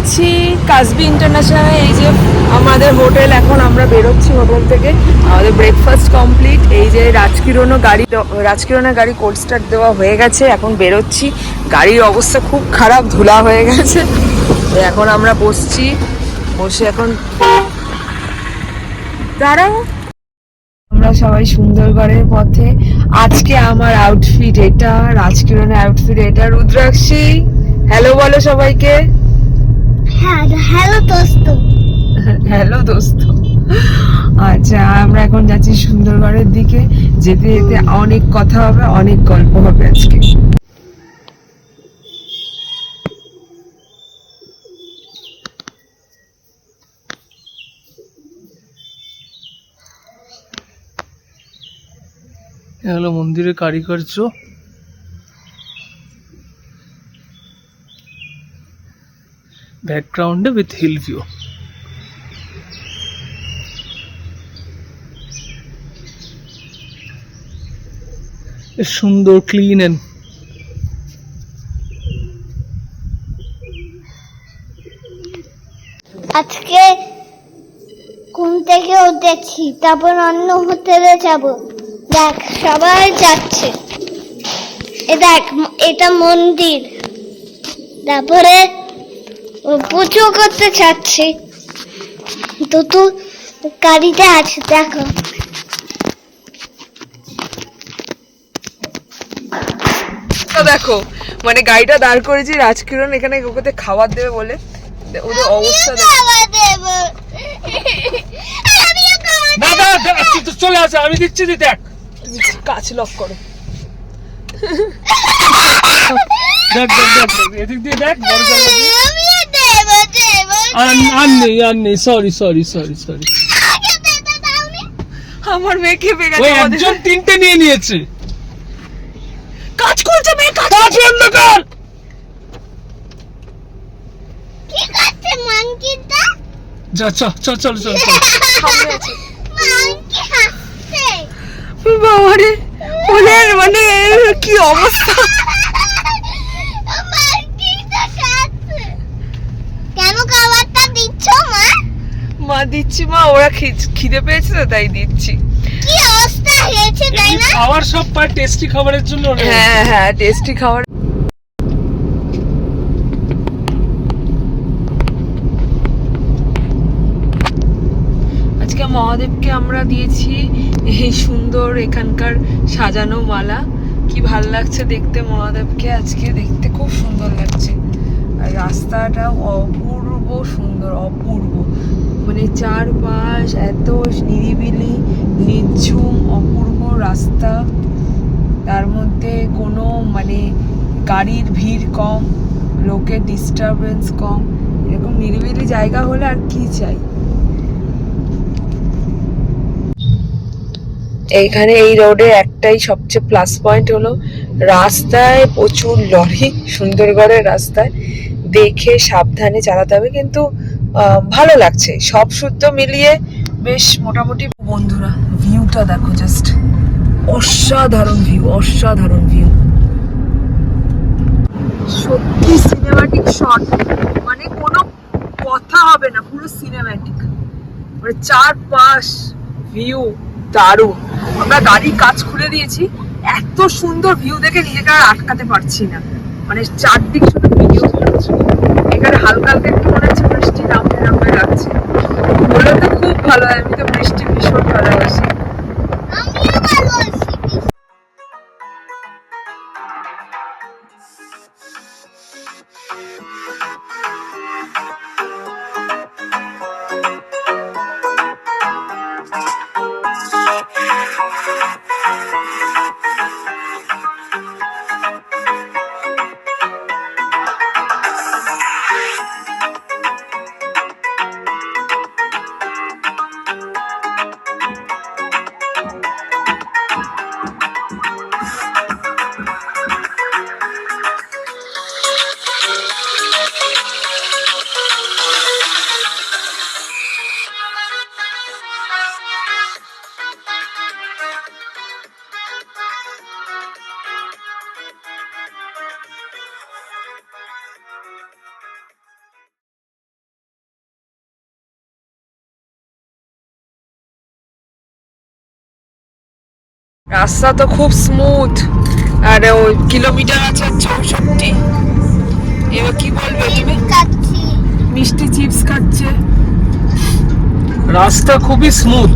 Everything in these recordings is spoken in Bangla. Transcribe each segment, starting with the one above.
আছি কাসবি ইন্টারন্যাশনাল। এই যে আমাদের হোটেল, এখন আমরা বেরোচ্ছি হোটেল থেকে। আমাদের ব্রেকফাস্ট কমপ্লিট। এই যে রাজকিরণের গাড়ি কোল্ড স্টার্ট দেওয়া হয়ে গেছে, এখন বেরোচ্ছি। গাড়ির অবস্থা খুব খারাপ, ধুলা হয়ে গেছে। এখন আমরা বসছি, বসে এখন দাঁড়াও। আমরা সবাই সুন্দরগড়ের পথে। আজকে আমার আউটফিট এটা, রাজকিরণের আউটফিট এটা। রুদ্রাক্ষী হ্যালো বলো সবাইকে। হ্যালো দোস্ত। হ্যালো দোস্ত। আচ্ছা, আমরা এখন যাচ্ছি সুন্দরগড়ের দিকে। যেতে যেতে অনেক কথা হবে, অনেক গল্প হবে আজকে। হলো মন্দিরের কারিকার্য। ব্যাকগ্রাউন্ডে উইথ হিল ভিউ। সুন্দর ক্লিন এন্ড আজকে ঘুম থেকে উঠেছি, তারপর অন্য হোটেলে যাব। দেখ সবাই যাচ্ছে, দেখ এটা মন্দির। তারপরে পুজো করতে চাচ্ছি, দুটো গাড়িতে আছে দেখো। দেখো মানে গাড়িটা দাঁড় করেছি, রাজকিরণ এখানে ওকে খাবার দেবে বলে। ওদের অবস্থা চলে আসে, আমি দিচ্ছি। দেখ কাজ লক করো। দেখ দেখ দেখ এদিক দিয়ে দেখ। আর নেই সরি সরি সরি সরি। আমার মেয়ে খেপে গেছে। ওই একজন তিনটে নিয়ে নিয়েছে। কাজ করছে মেয়ে, কাজ বন্ধ কর। কি করছে মাঙ্কিটা? যা চল চল চল চল। মাঙ্কি হাসছে। বাবারে, ওদের মানে কি অবস্থা। মাঙ্কিটা খাচ্ছে। কেন খাবারটা দিচ্ছ মা? মা দিচ্ছি মা, ওরা খিদে পেয়েছে তো তাই দিচ্ছি। কি অবস্থা হয়েছে তাই না? খাবার সব পায় টেস্টি খাবারের জন্য। হ্যাঁ হ্যাঁ, টেস্টি খাবার। আজকে মহাদেবকে আমরা দিয়েছি এই সুন্দর এখানকার সাজানো মালা। কি ভাল লাগছে দেখতে মহাদেবকে, আজকে দেখতে খুব সুন্দর লাগছে। আর রাস্তাটাও অপূর্ব সুন্দর, অপূর্ব। মানে চারপাশ এত নিরিবিলি, নিঝুম, অপূর্ব রাস্তা। তার মধ্যে কোনো মানে গাড়ির ভিড় কম, লোকের ডিস্টারবেন্স কম। এরকম নিরিবিলি জায়গা হলে আর কি চাই। এইখানে এই রোডে একটাই সবচেয়ে প্লাস পয়েন্ট হলো রাস্তায় প্রচুর লরি। সুন্দরগড়ের রাস্তায় দেখে সাবধানে চালাতে হবে, কিন্তু ভালো লাগছে সব সূত্র মিলিয়ে বেশ মোটামুটি। বন্ধুরা ভিউটা দেখো, জাস্ট অসাধারণ ভিউ, অসাধারণ ভিউ। সত্যি সিনেমাটিক শট, মানে কোনো কথা হবে না, পুরো সিনেমাটিক। মানে চারপাশ ভিউ দারুণ। আমরা গাড়ির কাজ খুলে দিয়েছি, এত সুন্দর ভিউ দেখে নিজেকে আর আটকাতে পারছি না। মানে চারদিক শুধু ভিডিও করছি। এখানে হালকা হালকা একটু মনে হচ্ছে বৃষ্টি নামতে নামতে লাগছে। বলে তো খুব ভালো হয়, আমি তো বৃষ্টি ভীষণ ভালোবাসি। আমিও ভালোবাসি। রাস্তা তো খুব স্মুথ, আর ওই কিলোমিটার আছে 64। এবার কি বলবে তুমি? খাচ্ছি। মিষ্টি চিপস খাচ্ছে। রাস্তা খুবই স্মুথ,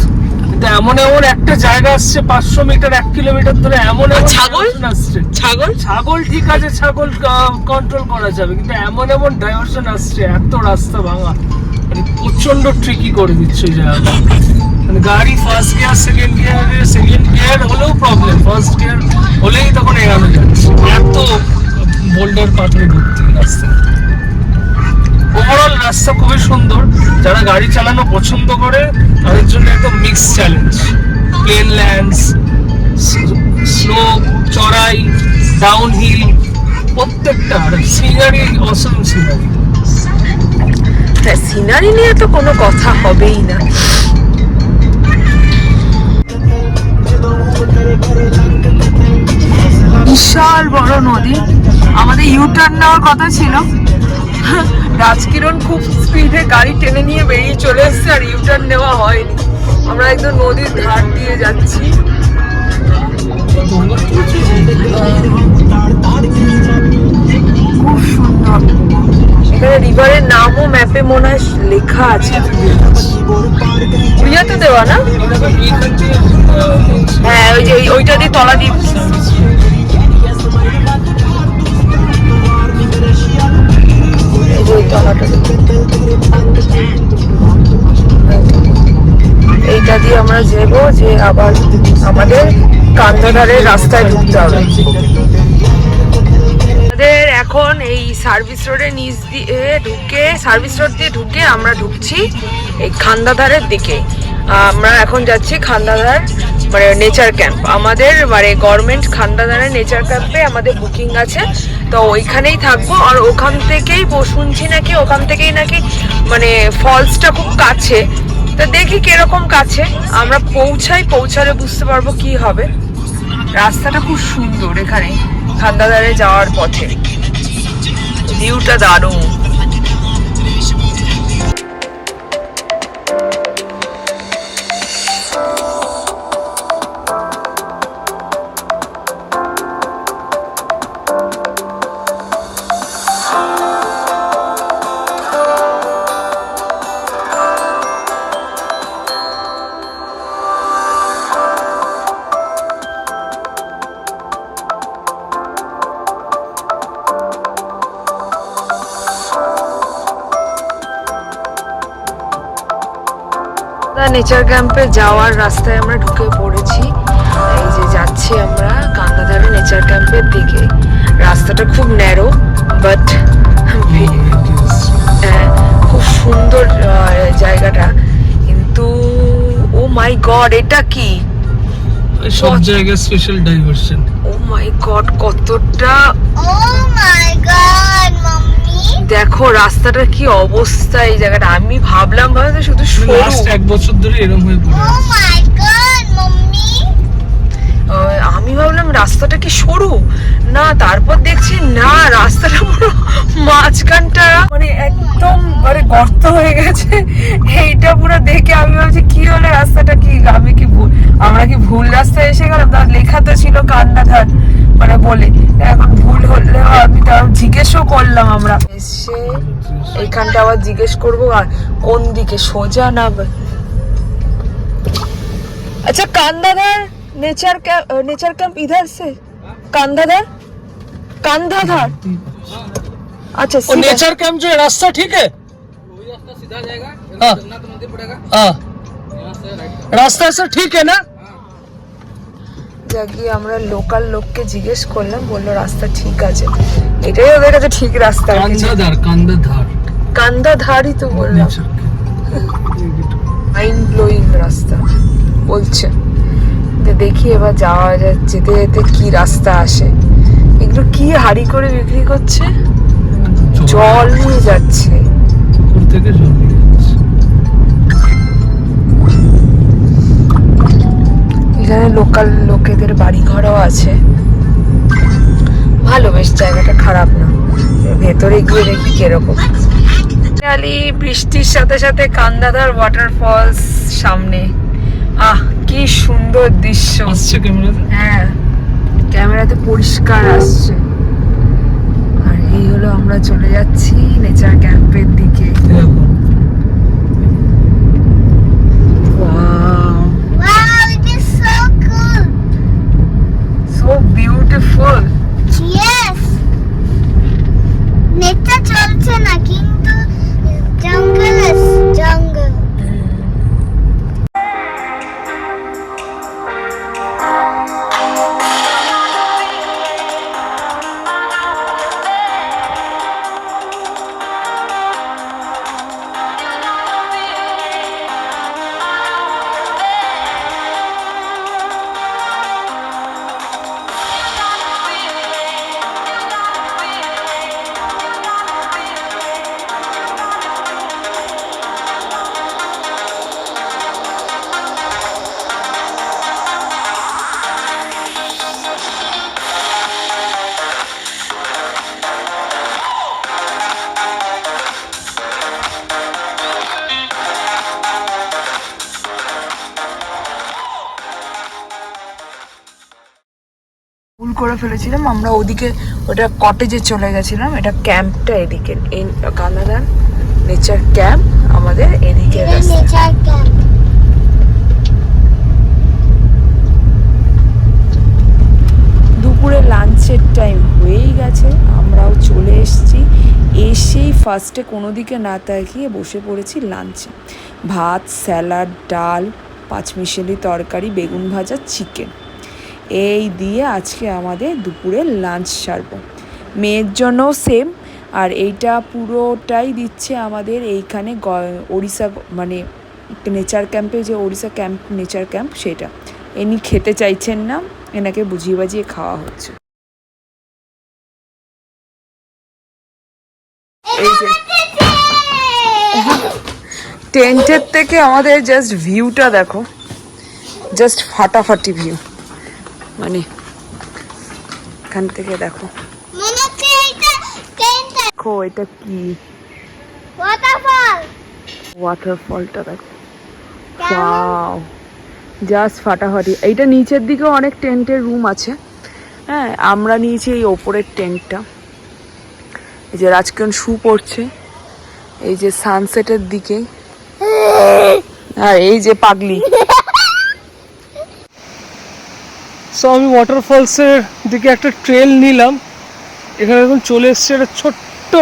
কিন্তু এমন এমন একটা জায়গা আসছে 500 মিটার 1 কিলোমিটার ধরে, এমন এমন ছাগল? diversion আসছে। ছাগল ছাগল ঠিক আছে, ছাগল কন্ট্রোল করা যাবে, কিন্তু এমন এমন ডাইভারশন আসছে, এত রাস্তা ভাঙা, মানে প্রচন্ড ট্রিকি করে দিচ্ছে এই জায়গাটা। মানে গাড়ি ফার্স্ট গিয়ার সেকেন্ড গিয়ার হলেও প্রবলেম, ফার্স্ট গিয়ার হলেই তখন এগানো যাচ্ছে, এত বোল্ডার পাথরে ভর্তি রাস্তা। ওভারঅল রাস্তা খুবই সুন্দর, যারা গাড়ি চালানো পছন্দ করে তাদের জন্য একদম mix challenge. Plain lands, slope, চড়াই, ডাউন হিল, প্রত্যেকটা সিনারি, অসম সিনারি। হ্যাঁ, সিনারি নিয়ে তো কোনো কথা হবেই না। বিশাল বড় নদী। আমাদের ইউটার্ন নেওয়ার কথা ছিল, রাজকিরণ খুব স্পিডে গাড়ি টেনে নিয়ে বেরিয়ে চলে এসছে, আর ইউটার্ন নেওয়া হয়নি। আমরা একদম নদীর ধার দিয়ে যাচ্ছি। খুব সুন্দর। এখানে রিভারের নামও ম্যাপে মনে হয় লেখা আছে। উড়িয়াতে দেওয়া না? হ্যাঁ, ওই যে ওইটা দিয়ে তলা দিয়ে এইটা দিয়ে আমরা যাবো, যে আবার আমাদের কান্দাধারের রাস্তায় ঢুকতে হবে। আমাদের এখন এই সার্ভিস রোডের নিচ দিয়ে ঢুকে, সার্ভিস রোড দিয়ে ঢুকে আমরা ঢুকছি এই খান্দাধারের দিকে। আমরা এখন যাচ্ছি খান্দাধার, মানে নেচার ক্যাম্প। আমাদের মানে গভর্নমেন্ট খান্দাধারের নেচার ক্যাম্পে আমাদের বুকিং আছে, তো ওইখানেই থাকবো। আর ওখান থেকেই শুনছি নাকি ওখান থেকেই নাকি মানে ফলসটা খুব কাছে। তো দেখি কিরকম কাছে, আমরা পৌঁছালে বুঝতে পারবো কি হবে। রাস্তাটা খুব সুন্দর, এখানে খান্দাধারে যাওয়ার পথে ভিউটা দারুণ। নেচার ক্যাম্পে যাওয়ার রাস্তায় আমরা ঢুকে পড়েছি। এই যে যাচ্ছি আমরা কান্দাধারে নেচার ক্যাম্পের দিকে। রাস্তাটা খুব ন্যারো, বাট খুব সুন্দর জায়গাটা। কিন্তু ও মাই গড, এটা কি? সব জায়গায় স্পেশাল ডাইভারশন। ও মাই গড, কতটা! ও মাই গড মাম্মি, দেখো রাস্তাটার কি অবস্থা এই জায়গাটা। আমি ভাবলাম হয়তো শুধু সরু। লাস্ট 1 বছর ধরে এরকম হয়ে পড়ে ও মাই গড মাম্মি। আমি ভাবলাম রাস্তাটা কি সরু, না তারপর দেখছি না, রাস্তাটা পুরো মাঝখানটা মানে একদম মানে গর্ত হয়ে গেছে। এইটা পুরো দেখে আমি ভাবছি কি হলো, রাস্তাটা কি, আমরা কি ভুল রাস্তায় এসে গেলাম? তার লেখা তো ছিল কান্দাধার মানে বলে, এখন ভুল হলে আমি তার জিজ্ঞেসও করলাম। আমরা এসে এইখানটা আবার জিজ্ঞেস করবো আর কোন দিকে, সোজা না? अच्छा कांधाधार नेचर कैंप इधर से कांधाधार अच्छा और नेचर कैंप जो रास्ता ठीक है, वही रास्ता सीधा जाएगा, हाँ। जगन्नाथ मंदिर पड़ेगा, हाँ यहाँ से राइट। रास्ता ऐसा ठीक है ना? জাগিয়ে আমরা লোকাল লোককে জিজ্ঞেস করলাম, বললো রাস্তা ঠিক আছে। এটাই ওদের কাছে ঠিক রাস্তা। কান্দাধারই তো বললাম। মাইন্ড ব্লোয়িং রাস্তা বলছে। দেখি এবার যাওয়া যেতে যেতে কি রাস্তা আসে। এগুলো কি হাড়ি করে বিক্রি করছে? জল নিয়ে যাচ্ছে। এখানে লোকাল লোকেদের বাড়ি ঘরও আছে। ভালো, বেশ জায়গাটা খারাপ না। ভেতরে গিয়ে দেখি কিরকম। বৃষ্টির সাথে সাথে কান্দাধার ওয়াটারফলস সামনে। কি সুন্দর দৃশ্য। আসছে ক্যামেরাতে। হ্যাঁ, ক্যামেরাতে পরিষ্কার আসছে। আর এই হলো আমরা চলে যাচ্ছি নেচার ক্যাম্পের দিকে। দেখো Wow, Wow, it is so cool. so beautiful. Yes. নেচা চলছে না কিন্তু জঙ্গল ভুল করে ফেলেছিলাম আমরা, ওদিকে ওটা কটেজে চলে গেছিলাম। এটা ক্যাম্পটা এদিকে, কানাডার নেচার ক্যাম্প আমাদের এদিকে রাস্তা। Nature camp. দুপুরে লাঞ্চের টাইম হয়েই গেছে, আমরাও চলে এসেছি। এসেই ফার্স্টে কোনো দিকে না তাকিয়ে বসে পড়েছি লাঞ্চে। ভাত, স্যালাড, ডাল, পাঁচমিশালি তরকারি, বেগুন ভাজা, চিকেন, এই দিয়ে আজকে আমাদের দুপুরে লাঞ্চ সারবো। মেয়ের জন্য সেম। আর এইটা পুরোটাই দিচ্ছে আমাদের এইখানে ওড়িশা, মানে নেচার ক্যাম্পে যে ওড়িশা ক্যাম্প, নেচার ক্যাম্প, সেটা। এনি খেতে চাইছেন না, এনাকে বুঝিয়ে বাজিয়ে খাওয়া হচ্ছে। এই যে টেন্টের থেকে আমাদের জাস্ট ভিউটা দেখো, জাস্ট ফাটাফাটি ভিউ। মানে এখান থেকে দেখো, মনে হচ্ছে এটা টেন্ট। দেখো এটা কি ওয়াটারফল। ওয়াটারফলটা দেখো, ওয়াও, জাস্ট ফাটাফাটি। এইটা নিচের দিকেও অনেক টেন্টের রুম আছে। হ্যাঁ, আমরা নিয়েছি এই ওপরের টেন্টটা। এই যে রাজকিরণ শু পড়ছে, এই যে সানসেটের দিকে, আর এই যে পাগলি। সো আমি ওয়াটারফলসের দিকে একটা ট্রেল নিলাম। এখানে এখন চলে এসছে একটা ছোট্ট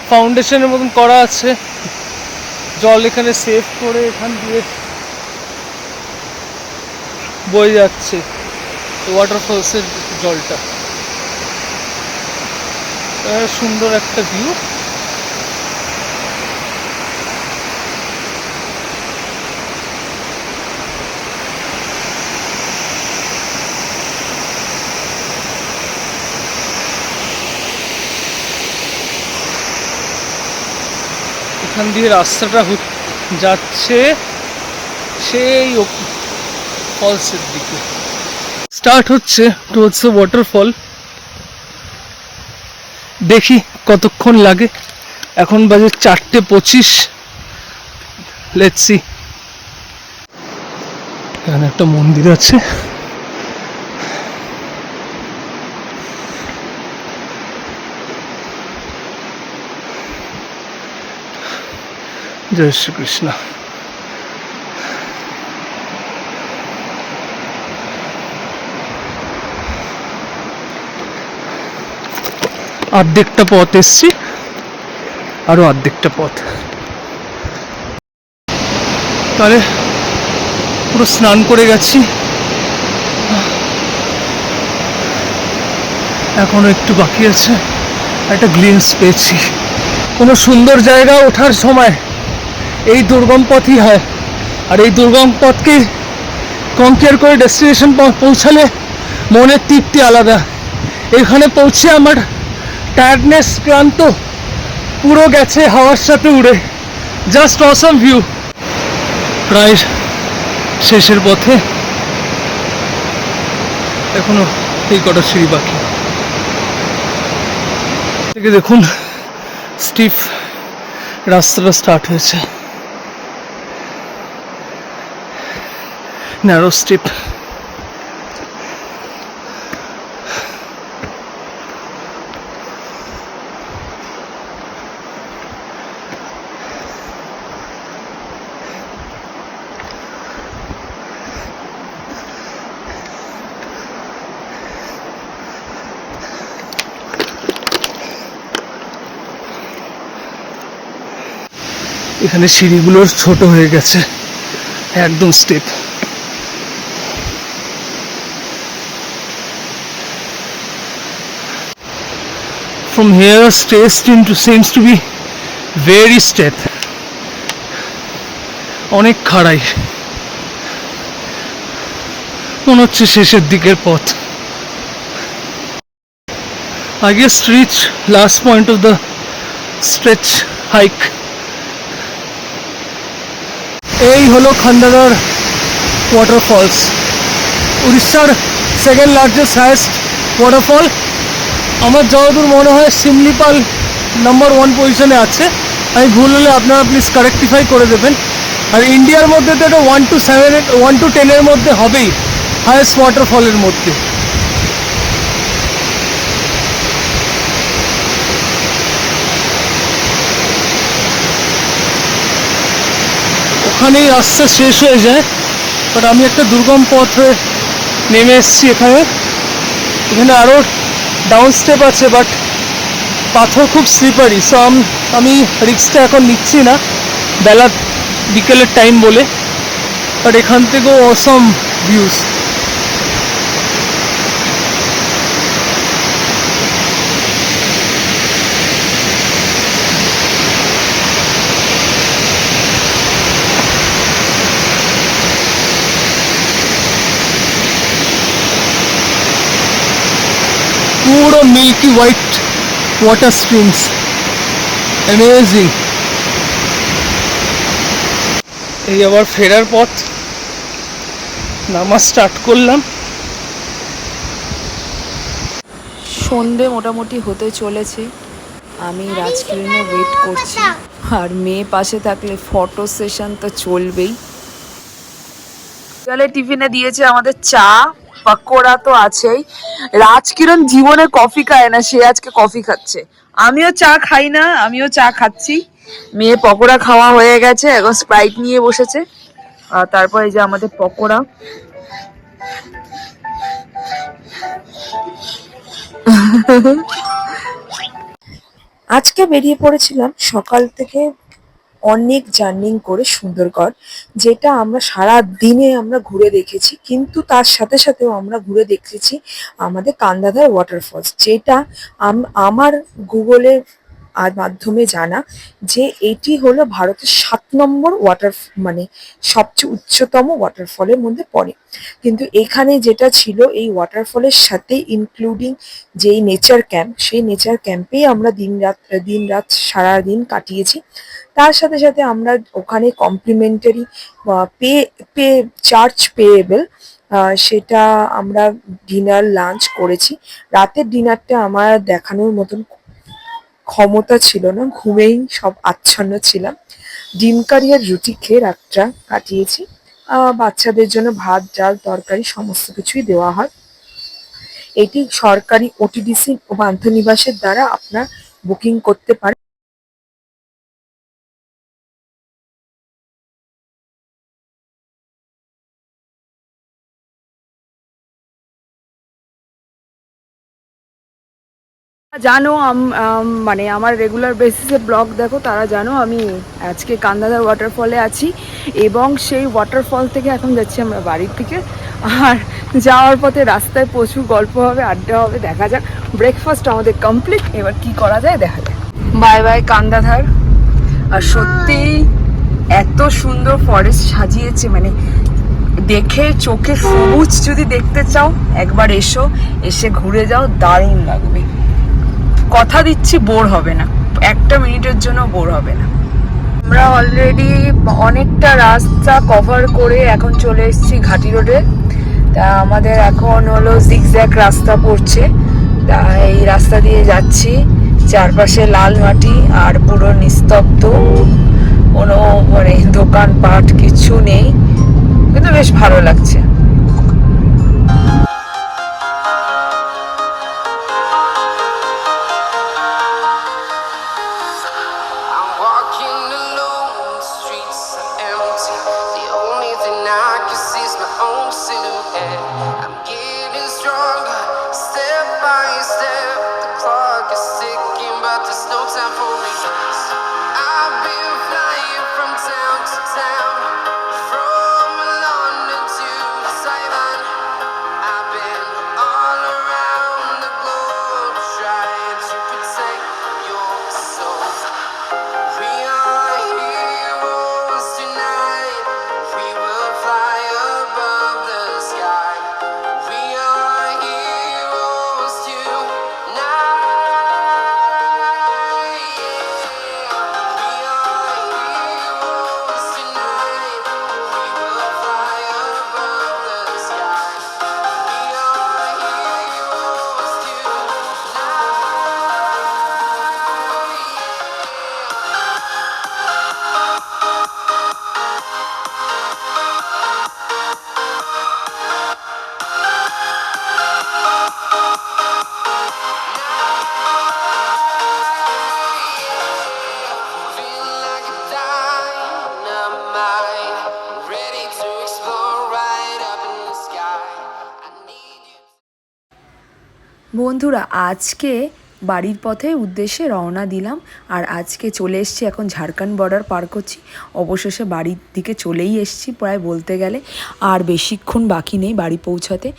ফাউন্ডেশনের মতন করা আছে। জল এখানে সেভ করে এখান দিয়ে বয়ে যাচ্ছে ওয়াটারফলসের জলটা। সুন্দর একটা ভিউ। এখান দিয়ে রাস্তাটা যাচ্ছে সেই ফলসের দিকে, স্টার্ট হচ্ছে টুয়ার্ডস দ্য ওয়াটারফল। দেখি কতক্ষণ লাগে। এখন বাজে 4:25। Let's see. এখানে একটা মন্দির আছে। জয় শ্রীকৃষ্ণ। অর্ধেকটা পথ এসছি, আরো অর্ধেকটা পথ। তাহলে পুরো স্নান করে গেছি, এখনো একটু বাকি আছে। একটা গ্লিমস পেয়েছি। কোনো সুন্দর জায়গা ওঠার সময় এই দুর্গম পথই হয়। আর এই দুর্গম পথকে কম্পেয়ার করে ডেস্টিনেশন পৌঁছালে মনের তৃপ্তি আলাদা। এখানে পৌঁছে আমার টায়ার্ডনেস, ক্লান্ত পুরো গেছে হাওয়ার সাথে উড়ে। জাস্ট অসম ভিউ। প্রায় শেষের পথে, এখনো এই কটা সিঁড়ি বাকি। থেকে দেখুন স্টিফ রাস্তাটা স্টার্ট হয়েছে। Narrow strip. এখানে সিঁড়িগুলো ছোট হয়ে গেছে, একদম step. From here, station to seems to be very steep. অনেক খাড়াই, মনে হচ্ছে শেষের দিকের পথ। I guess reach last point of the stretch hike. এই হলো খান্ডাদার ওয়াটারফলস, উড়িষ্যার সেকেন্ড লার্জেস্ট হাইয়েস্ট ওয়াটারফল। আমার যতদূর মনে হয় সিমলিপাল নাম্বার 1 পজিশনে আছে, আমি ভুল হলে আপনারা প্লিজ কারেক্টিফাই করে দেবেন। আর ইন্ডিয়ার মধ্যে তো এটা 1 to 7, 1 to 10 মধ্যে হবেই হাইয়েস্ট ওয়াটারফলের মধ্যে। ওখানেই রাস্তা শেষ হয়ে যায়, বাট আমি একটা দুর্গম পথে নেমে এসেছি। এখানে আরও ডাউন স্টেপ আছে, বাট পাথর খুব স্লিপারি, সো আমি রিক্সটা এখন নিচ্ছি না বিকেলের টাইম বলে। বাট এখান থেকেও অসম ভিউজ। পুরো milky white water streams, amazing. এই আবার ফেরার পথ, নামা স্টার্ট করলাম। সন্ধে মোটামুটি হতে চলেছে, আমি রাজকিরণে ওয়েট করছি, আর মেয়ে পাশে থাকলে ফটো সেশন তো চলবেই। বিকালে টিফিনে দিয়েছে আমাদের চা, পকোড়া তো আছেই। রাজকিরণ জীবনে কফি খায় না, সে আজকে কফি খাচ্ছে। আমিও চা খাই না, আমিও চা খাচ্ছি। মেয়ে পকোড়া খাওয়া হয়ে গেছে, এখন স্প্রাইট নিয়ে বসেছে। আর তারপর এই যে আমাদের পকোড়া। আজকে বেরিয়ে পড়েছিলাম সকাল থেকে অনেক জার্নিং করে সুন্দরগড়, যেটা আমরা সারা দিনে আমরা ঘুরে দেখেছি, কিন্তু তার সাথে সাথেও আমরা ঘুরে দেখেছি আমাদের কান্দাধার ওয়াটারফলস, যেটা আমার গুগলের মাধ্যমে জানা যে এটি হলো ভারতের 7 নম্বর মানে সবচেয়ে উচ্চতম ওয়াটারফলের মধ্যে পড়ে। কিন্তু এখানে যেটা ছিল, এই ওয়াটারফলের সাথে ইনক্লুডিং যেই নেচার ক্যাম্প, সেই নেচার ক্যাম্পেই আমরা দিন রাত সারাদিন কাটিয়েছি। তার সাথে সাথে আমরা ওখানে কমপ্লিমেন্টারি চার্জ পেয়েবল, সেটা আমরা ডিনার লাঞ্চ করেছি। রাতের ডিনারটা আমার দেখানোর মতন ক্ষমতা ছিল না, ঘুমেই সব আচ্ছন্ন ছিলাম। ডিম কারি আর রুটি খেয়ে রাতটা কাটিয়েছি। বাচ্চাদের জন্য ভাত, ডাল, তরকারি সমস্ত কিছুই দেওয়া হয়। এটি সরকারি ওটিডিসি ও পান্থনিবাসের দ্বারা আপনার বুকিং করতে পারেন। জানো মানে আমার রেগুলার বেসিসে ব্লগ দেখো, তারা জানো আমি আজকে কান্দাধার ওয়াটারফলে আছি, এবং সেই ওয়াটারফল থেকে এখন যাচ্ছি আমরা বাড়ির দিকে। আর যাওয়ার পথে রাস্তায় প্রচুর গল্প হবে, আড্ডা হবে, দেখা যাক। ব্রেকফাস্ট আমাদের কমপ্লিট, এবার কি করা যায় দেখা যাক। Bye bye কান্দাধার। আর সত্যি এত সুন্দর ফরেস্ট সাজিয়েছে, মানে দেখে চোখে সবুজ যদি দেখতে চাও একবার এসে ঘুরে যাও, দারুণ লাগবে। কথা দিচ্ছি বোর হবে না, একটা মিনিটের জন্য বোর হবে না। আমরা অলরেডি অনেকটা রাস্তা কভার করে এখন চলে এসেছি ঘাটি রোডে। তা আমাদের এখন হলো জিগজ্যাগ রাস্তা পড়ছে, তা এই রাস্তা দিয়ে যাচ্ছি। চারপাশে লাল মাটি আর পুরো নিস্তব্ধ, কোনো মানে দোকানপাট কিছু নেই। কিন্তু বেশ ভালো লাগছে। I'm walking alone, the streets are empty. The only thing I can see is my own silhouette. I'm getting stronger, step by step. The clock is ticking, but there's no time for regrets. I've been flying from town to town, from London to Taiwan. I've been all around the globe, trying to protect your soul. We are heroes tonight. We will fly above the sky. We are heroes tonight. We are heroes tonight. We will fly above the sky. We are heroes tonight. Feel like a dynamite, ready to explore right up in the sky. I need you. বন্ধুরা, আজকে বাড়ির পথে উদ্দেশ্যে রওনা দিলাম। আর আজকে চলে এসেছি, এখন ঝাড়খণ্ড বর্ডার পার করছি। অবশেষে বাড়ির দিকে চলেই এসেছি প্রায় বলতে গেলে, আর বেশিক্ষণ বাকি নেই বাড়ি পৌঁছাতে।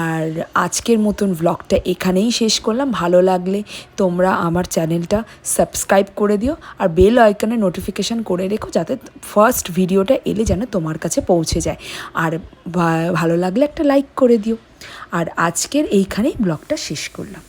আর আজকের মতন ব্লগটা এখানেই শেষ করলাম। ভালো লাগলে তোমরা আমার চ্যানেলটা সাবস্ক্রাইব করে দিও, আর বেল আইকনে নোটিফিকেশান করে রেখো, যাতে ফার্স্ট ভিডিওটা এলে যেন তোমার কাছে পৌঁছে যায়। আর ভালো লাগলে একটা লাইক করে দিও। আর আজকের এইখানেই ব্লগটা শেষ করলাম।